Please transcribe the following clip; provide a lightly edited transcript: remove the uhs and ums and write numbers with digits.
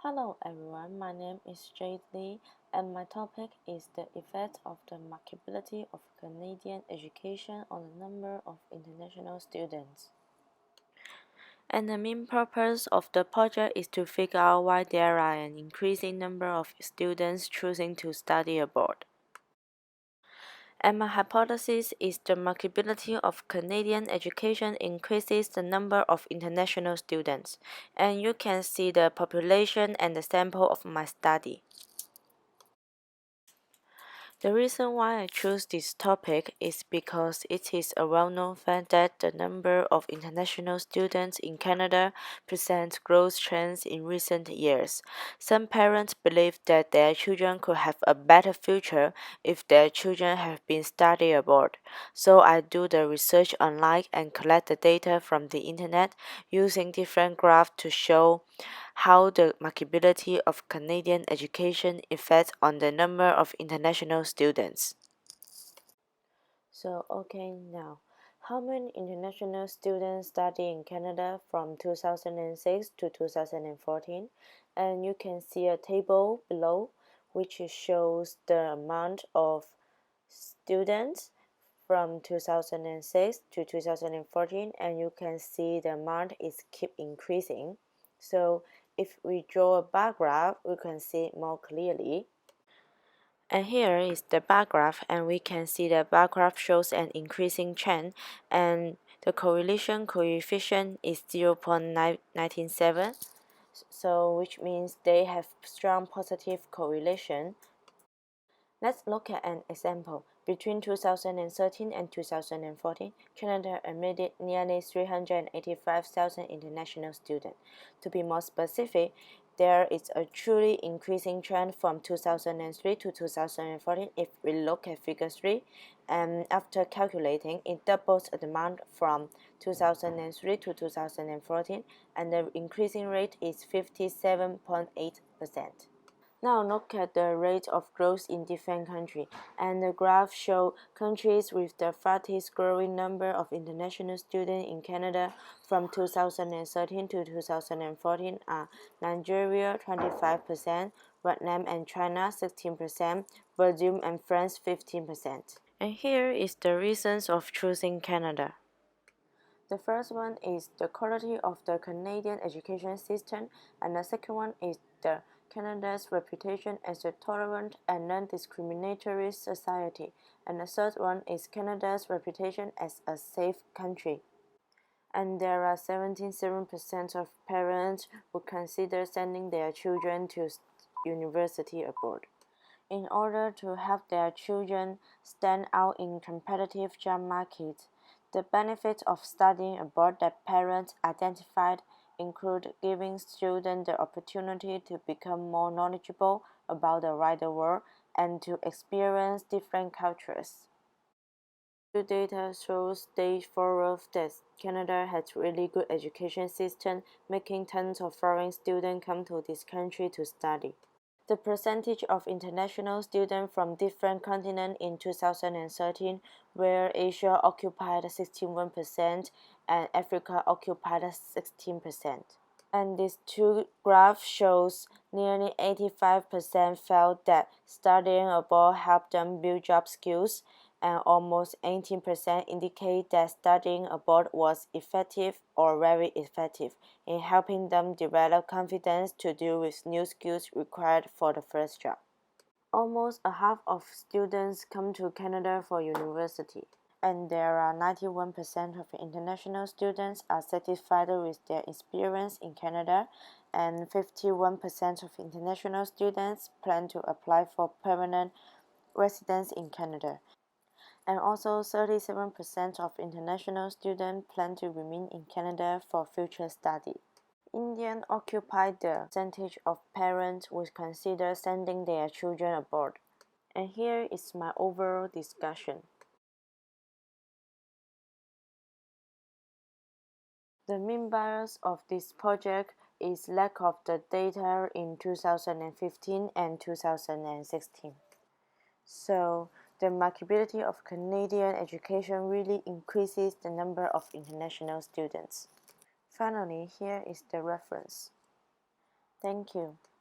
Hello everyone, my name is JadeLee and my topic is the effect of the marketability of Canadian education on the number of international students. And the main purpose of the project is to figure out why there are an increasing number of students choosing to study abroad. And my hypothesis is the marketability of Canadian education increases the number of international students, and you can see the population and the sample of my study. The reason why I chose this topic is because it is a well-known fact that the number of international students in Canada presents growth trends in recent years. Some parents believe that their children could have a better future if their children have been studying abroad. So I do the research online and collect the data from the internet using different graphs to show how the marketability of Canadian education affects on the number of international students. So, now, how many international students study in Canada from 2006 to 2014? And you can see a table below which shows the amount of students from 2006 to 2014, and you can see the amount is keep increasing. So if we draw a bar graph, we can see it more clearly. And here is the bar graph, and we can see the bar graph shows an increasing trend, and the correlation coefficient is 0.997, so which means they have strong positive correlation. Let's look at an example. Between 2013 and 2014, Canada admitted nearly 385,000 international students. To be more specific, there is a truly increasing trend from 2003 to 2014 if we look at figure 3, and after calculating, it doubles the amount from 2003 to 2014, and the increasing rate is 57.8%. Now look at the rate of growth in different countries, and the graph shows countries with the fastest growing number of international students in Canada from 2013 to 2014 are Nigeria 25%, Vietnam and China 16%, Brazil and France 15%. And here is the reasons of choosing Canada. The first one is the quality of the Canadian education system, and the second one is the Canada's reputation as a tolerant and non-discriminatory society, and the third one is Canada's reputation as a safe country. And there are 77% of parents who consider sending their children to university abroad. In order to help their children stand out in competitive job markets, the benefits of studying abroad that parents identified include giving students the opportunity to become more knowledgeable about the wider world and to experience different cultures. The data shows stage forward that Canada has really good education system, making tons of foreign students come to this country to study. The percentage of international students from different continents in 2013, where Asia occupied 61% and Africa occupied 16%. And these two graphs shows nearly 85% felt that studying abroad helped them build job skills, and almost 18% indicate that studying abroad was effective or very effective in helping them develop confidence to deal with new skills required for the first job. Almost a half of students come to Canada for university, and there are 91% of international students are satisfied with their experience in Canada, and 51% of international students plan to apply for permanent residence in Canada. And also 37% of international students plan to remain in Canada for future study. Indians occupy the percentage of parents who consider sending their children abroad. And here is my overall discussion. The main bias of this project is lack of the data in 2015 and 2016. So the marketability of Canadian education really increases the number of international students. Finally, here is the reference. Thank you.